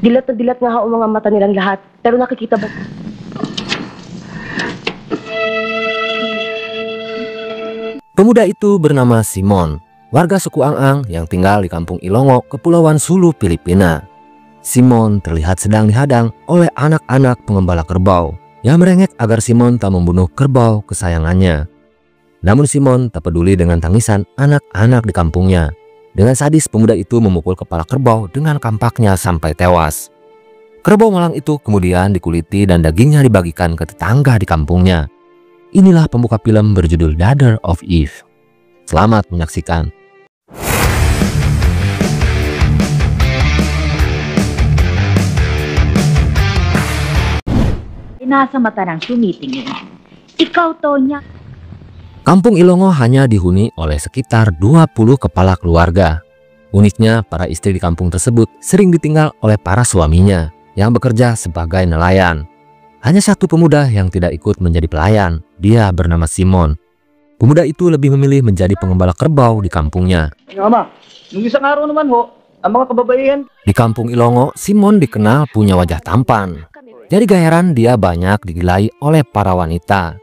Dilat na dilat nga ho ang mga mata nilang lahat. Pero nakikita ba? Pemuda itu bernama Simon, warga suku Ang-Ang yang tinggal di kampung Ilongo, Kepulauan Sulu, Filipina. Simon terlihat sedang dihadang oleh anak-anak pengembala kerbau yang merengek agar Simon tak membunuh kerbau kesayangannya. Namun Simon tak peduli dengan tangisan anak-anak di kampungnya. Dengan sadis pemuda itu memukul kepala kerbau dengan kampaknya sampai tewas. Kerbau malang itu kemudian dikuliti dan dagingnya dibagikan ke tetangga di kampungnya. Inilah pembuka film berjudul Daughter of Eve. Selamat menyaksikan. Nasa mata ng tumitingin. Ikaw, Tonya. Kampung Ilongo hanya dihuni oleh sekitar 20 kepala keluarga. Uniknya, para istri di kampung tersebut sering ditinggal oleh para suaminya yang bekerja sebagai nelayan. Hanya satu pemuda yang tidak ikut menjadi pelayan. Dia bernama Simon. Pemuda itu lebih memilih menjadi pengembala kerbau di kampungnya. Nung isang araw naman ho, ang mga kababaihan. Di kampung Ilongo, Simon dikenal punya wajah tampan. Jadi gak heran dia banyak digilai oleh para wanita.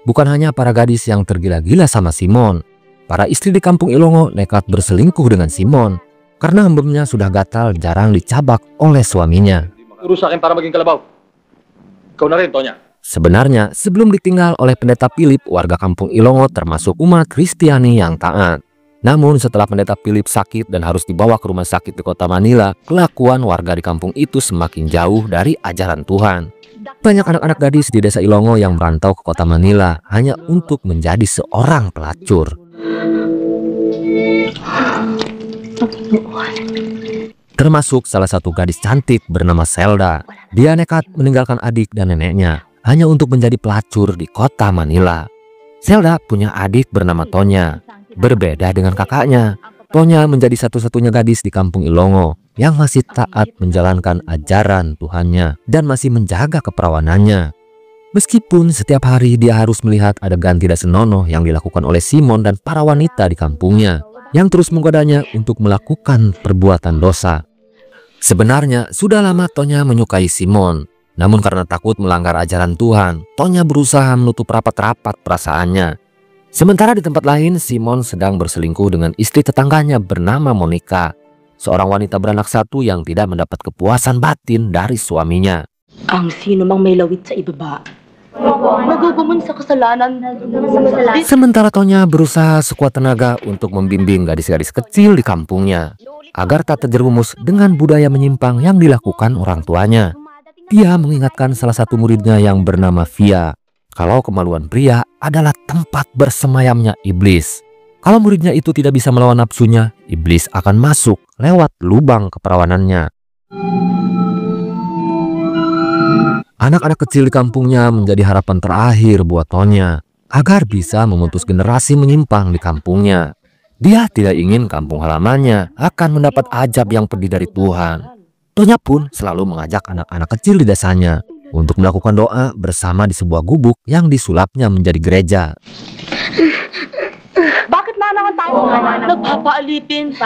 Bukan hanya para gadis yang tergila-gila sama Simon. Para istri di kampung Ilongo nekat berselingkuh dengan Simon karena hembemnya sudah gatal jarang dicabak oleh suaminya. Urus sa akin para maging kalabaw. Ikaw na rin, Tonya. Sebenarnya sebelum ditinggal oleh pendeta Philip, warga kampung Ilongo termasuk umat Kristiani yang taat. Namun setelah pendeta Philip sakit dan harus dibawa ke rumah sakit di kota Manila, kelakuan warga di kampung itu semakin jauh dari ajaran Tuhan. Banyak anak-anak gadis di desa Ilongo yang merantau ke kota Manila hanya untuk menjadi seorang pelacur. Termasuk salah satu gadis cantik bernama Zelda. Dia nekat meninggalkan adik dan neneknya hanya untuk menjadi pelacur di kota Manila. Zelda punya adik bernama Tonya. Berbeda dengan kakaknya, Tonya menjadi satu-satunya gadis di kampung Ilongo yang masih taat menjalankan ajaran Tuhannya dan masih menjaga keperawanannya. Meskipun setiap hari dia harus melihat adegan tidak senonoh yang dilakukan oleh Simon dan para wanita di kampungnya yang terus menggodanya untuk melakukan perbuatan dosa. Sebenarnya sudah lama Tonya menyukai Simon, namun karena takut melanggar ajaran Tuhan, Tonya berusaha menutup rapat-rapat perasaannya. Sementara di tempat lain, Simon sedang berselingkuh dengan istri tetangganya bernama Monica, seorang wanita beranak satu yang tidak mendapat kepuasan batin dari suaminya. Ang sino mang may lawit sa ibaba. Nagugumon sa kasalanan. Sementara Tonya berusaha sekuat tenaga untuk membimbing gadis-gadis kecil di kampungnya agar tak terjerumus dengan budaya menyimpang yang dilakukan orang tuanya. Dia mengingatkan salah satu muridnya yang bernama Via kalau kemaluan pria adalah tempat bersemayamnya iblis. Kalau muridnya itu tidak bisa melawan nafsunya, iblis akan masuk lewat lubang keperawanannya. Anak-anak kecil di kampungnya menjadi harapan terakhir buat Tonya agar bisa memutus generasi menyimpang di kampungnya. Dia tidak ingin kampung halamannya akan mendapat ajab yang pedih dari Tuhan. Tonya pun selalu mengajak anak-anak kecil di desanya untuk melakukan doa bersama di sebuah gubuk yang disulapnya menjadi gereja. Bakit na naman tayo? Nagpapaalipin.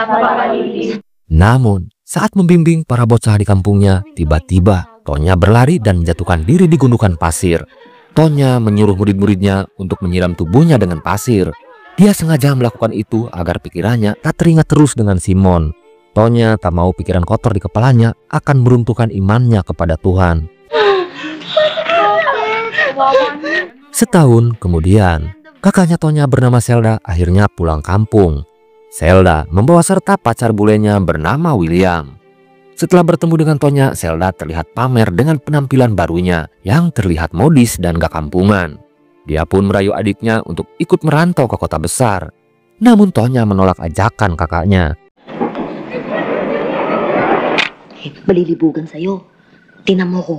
Namun, saat membimbing para bocah di kampungnya, tiba-tiba Tonya berlari dan menjatuhkan diri di gundukan pasir. Tonya menyuruh murid-muridnya untuk menyiram tubuhnya dengan pasir. Dia sengaja melakukan itu agar pikirannya tak teringat terus dengan Simon. Tonya tak mau pikiran kotor di kepalanya akan meruntuhkan imannya kepada Tuhan. Setahun kemudian, kakaknya Tonya bernama Zelda akhirnya pulang kampung. Zelda membawa serta pacar bulenya bernama William. Setelah bertemu dengan Tonya, Zelda terlihat pamer dengan penampilan barunya yang terlihat modis dan gak kampungan. Dia pun merayu adiknya untuk ikut merantau ke kota besar. Namun Tonya menolak ajakan kakaknya. Balilibugan sa'yo. Tinan mo ko.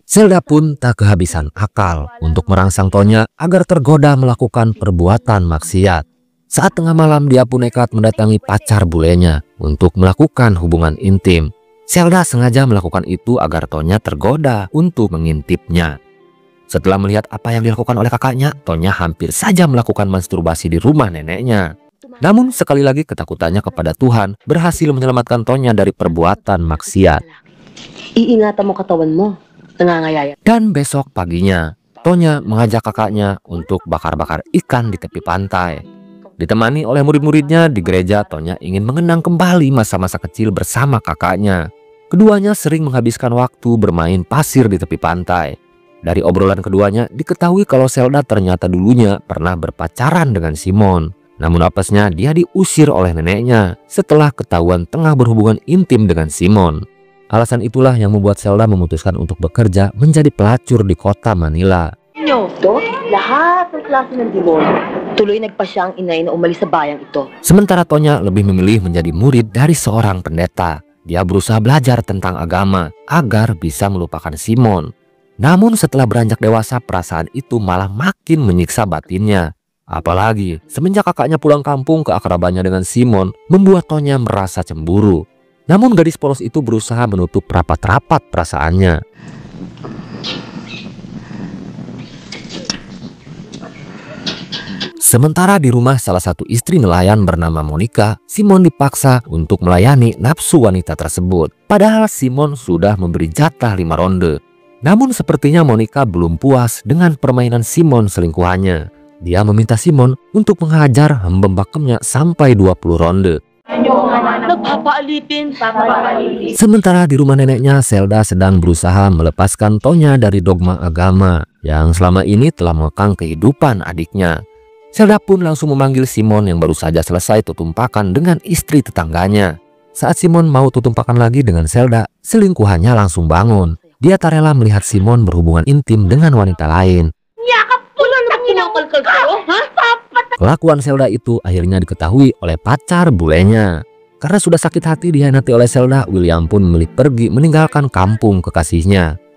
Zelda pun tak kehabisan akal untuk merangsang Tonya agar tergoda melakukan perbuatan maksiat. Saat tengah malam dia pun nekat mendatangi pacar bulenya untuk melakukan hubungan intim. Zelda sengaja melakukan itu agar Tonya tergoda untuk mengintipnya. Setelah melihat apa yang dilakukan oleh kakaknya, Tonya hampir saja melakukan masturbasi di rumah neneknya. Namun sekali lagi ketakutannya kepada Tuhan berhasil menyelamatkan Tonya dari perbuatan maksiat. Iingatan mo katawan mo. Nangangayaya. Dan besok paginya, Tonya mengajak kakaknya untuk bakar-bakar ikan di tepi pantai. Ditemani oleh murid-muridnya di gereja, Tonya ingin mengenang kembali masa-masa kecil bersama kakaknya. Keduanya sering menghabiskan waktu bermain pasir di tepi pantai. Dari obrolan keduanya diketahui kalau Zelda ternyata dulunya pernah berpacaran dengan Simon. Namun apesnya dia diusir oleh neneknya setelah ketahuan tengah berhubungan intim dengan Simon. Alasan itulah yang membuat Zelda memutuskan untuk bekerja menjadi pelacur di kota Manila. To, lahat ng klase ng demonyo. Tuloy nagpasya ang inay na umalis sa bayang ito. Sementara Tonya lebih memilih menjadi murid dari seorang pendeta. Dia berusaha belajar tentang agama agar bisa melupakan Simon. Namun setelah beranjak dewasa, perasaan itu malah makin menyiksa batinnya. Apalagi semenjak kakaknya pulang kampung, keakrabannya dengan Simon membuat Tonya merasa cemburu. Namun gadis polos itu berusaha menutup rapat-rapat perasaannya. Sementara di rumah salah satu istri nelayan bernama Monica, Simon dipaksa untuk melayani nafsu wanita tersebut. Padahal Simon sudah memberi jatah 5 ronde. Namun sepertinya Monica belum puas dengan permainan Simon selingkuhannya. Dia meminta Simon untuk menghajar hembem-bakemnya sampai 20 ronde. Nagpapaalipin. Sementara di rumah neneknya, Zelda sedang berusaha melepaskan Tonya dari dogma agama yang selama ini telah mengekang kehidupan adiknya. Zelda pun langsung memanggil Simon yang baru saja selesai tutumpakan dengan istri tetangganya. Saat Simon mau tutumpakan lagi dengan Zelda, selingkuhannya langsung bangun. Dia tak rela melihat Simon berhubungan intim dengan wanita lain. Kelakuan Zelda itu akhirnya diketahui oleh pacar bulenya. Karena sudah sakit hati dihianati oleh Zelda, William pun memilih pergi meninggalkan kampung kekasihnya.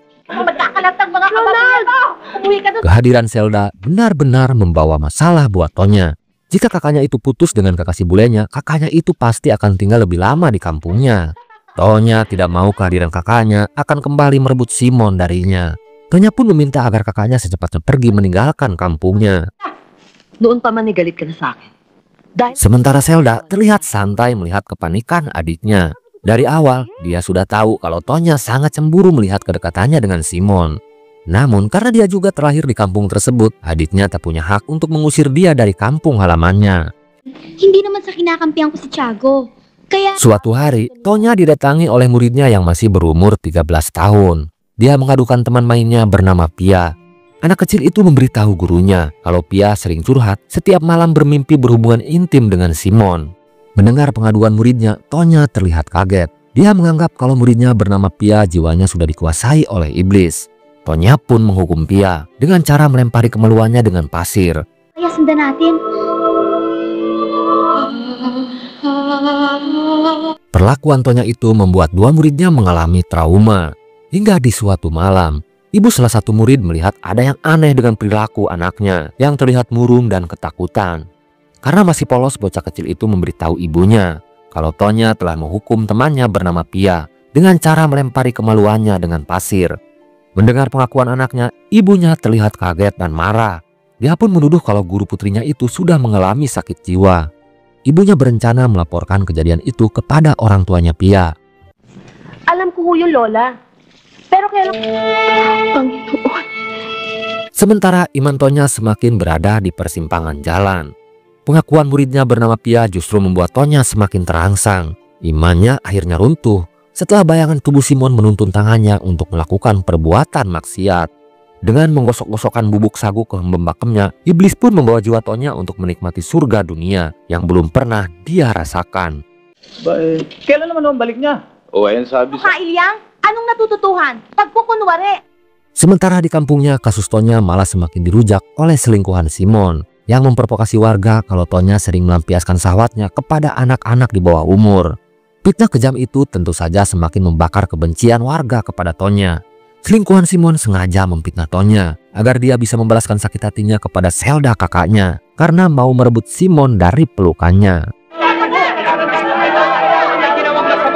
Kehadiran Zelda benar-benar membawa masalah buat Tonya. Jika kakaknya itu putus dengan kekasih bulenya, kakaknya itu pasti akan tinggal lebih lama di kampungnya. Tonya tidak mau kehadiran kakaknya akan kembali merebut Simon darinya. Tonya pun meminta agar kakaknya secepatnya pergi meninggalkan kampungnya. Noon pa man ay galit ka na sa akin. Sementara Zelda terlihat santai melihat kepanikan adiknya. Dari awal, dia sudah tahu kalau Tonya sangat cemburu melihat kedekatannya dengan Simon. Namun karena dia juga terlahir di kampung tersebut, adiknya tak punya hak untuk mengusir dia dari kampung halamannya. Hindi naman sa kinakampihan ko si Tiago. Kaya Suatu hari, Tonya didatangi oleh muridnya yang masih berumur 13 tahun. Dia mengadukan teman mainnya bernama Pia. Anak kecil itu memberitahu gurunya kalau Pia sering curhat setiap malam bermimpi berhubungan intim dengan Simon. Mendengar pengaduan muridnya, Tonya terlihat kaget. Dia menganggap kalau muridnya bernama Pia jiwanya sudah dikuasai oleh iblis. Tonya pun menghukum Pia dengan cara melempari kemaluannya dengan pasir. kaya sundan natin. Perlakuan Tonya itu membuat dua muridnya mengalami trauma. Hingga di suatu malam, ibu salah satu murid melihat ada yang aneh dengan perilaku anaknya yang terlihat murung dan ketakutan. Karena masih polos, bocah kecil itu memberitahu ibunya kalau Tonya telah menghukum temannya bernama Pia dengan cara melempari kemaluannya dengan pasir. Mendengar pengakuan anaknya, ibunya terlihat kaget dan marah. Dia pun menuduh kalau guru putrinya itu sudah mengalami sakit jiwa. Ibunya berencana melaporkan kejadian itu kepada orang tuanya Pia. Alam ko yun, Lola. Pero kaya Panginoon. Sementara iman Tonya semakin berada di persimpangan jalan. Pengakuan muridnya bernama Pia justru membuat Tonya semakin terangsang. Imannya akhirnya runtuh setelah bayangan tubuh Simon menuntun tangannya untuk melakukan perbuatan maksiat. Dengan menggosok-gosokkan bubuk sagu ke hembem-bakemnya, iblis pun membawa jiwa Tonya untuk menikmati surga dunia yang belum pernah dia rasakan. Kailan naman ang balik niya? O, ayan sabi sa... Ilyang, anong natututuhan? Pagkukunwari. Sementara di kampungnya, kasus Tonya malah semakin dirujak oleh selingkuhan Simon yang memprovokasi warga kalau Tonya sering melampiaskan syahwatnya kepada anak-anak di bawah umur. Fitnah kejam itu tentu saja semakin membakar kebencian warga kepada Tonya. Selingkuhan Simon sengaja memfitnah Tonya agar dia bisa membalaskan sakit hatinya kepada Zelda kakaknya karena mau merebut Simon dari pelukannya.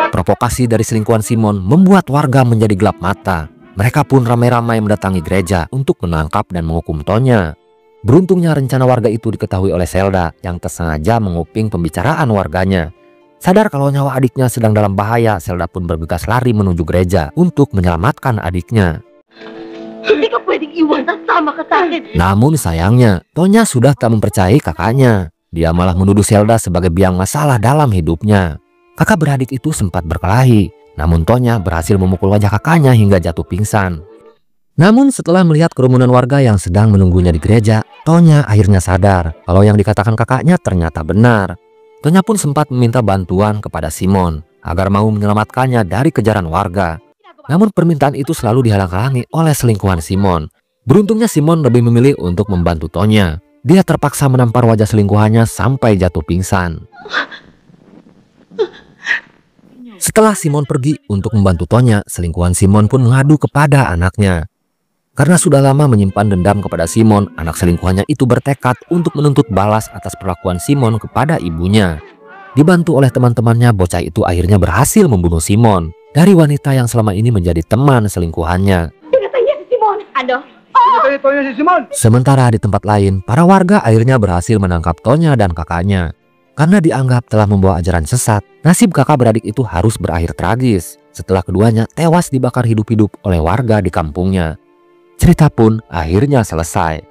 Provokasi dari selingkuhan Simon membuat warga menjadi gelap mata. Mereka pun ramai-ramai mendatangi gereja untuk menangkap dan menghukum Tonya. Beruntungnya rencana warga itu diketahui oleh Zelda yang tersengaja menguping pembicaraan warganya. Sadar kalau nyawa adiknya sedang dalam bahaya, Zelda pun bergegas lari menuju gereja untuk menyelamatkan adiknya. Hindi ka pwedeng iwan, sasama ka sa akin. Namun sayangnya, Tonya sudah tak mempercayai kakaknya. Dia malah menuduh Zelda sebagai biang masalah dalam hidupnya. Kakak beradik itu sempat berkelahi, namun Tonya berhasil memukul wajah kakaknya hingga jatuh pingsan. Namun setelah melihat kerumunan warga yang sedang menunggunya di gereja, Tonya akhirnya sadar kalau yang dikatakan kakaknya ternyata benar. Tonya pun sempat meminta bantuan kepada Simon agar mau menyelamatkannya dari kejaran warga. Namun permintaan itu selalu dihalang-halangi oleh selingkuhan Simon. Beruntungnya Simon lebih memilih untuk membantu Tonya. Dia terpaksa menampar wajah selingkuhannya sampai jatuh pingsan. Setelah Simon pergi untuk membantu Tonya, selingkuhan Simon pun mengadu kepada anaknya. Karena sudah lama menyimpan dendam kepada Simon, anak selingkuhannya itu bertekad untuk menuntut balas atas perlakuan Simon kepada ibunya. Dibantu oleh teman-temannya, bocah itu akhirnya berhasil membunuh Simon dari wanita yang selama ini menjadi teman selingkuhannya. Pinatay niya si Simon. Ano? Pinatay Tonya si Simon. Sementara di tempat lain, para warga akhirnya berhasil menangkap Tonya dan kakaknya. Karena dianggap telah membawa ajaran sesat, nasib kakak beradik itu harus berakhir tragis setelah keduanya tewas dibakar hidup-hidup oleh warga di kampungnya. Cerita pun akhirnya selesai.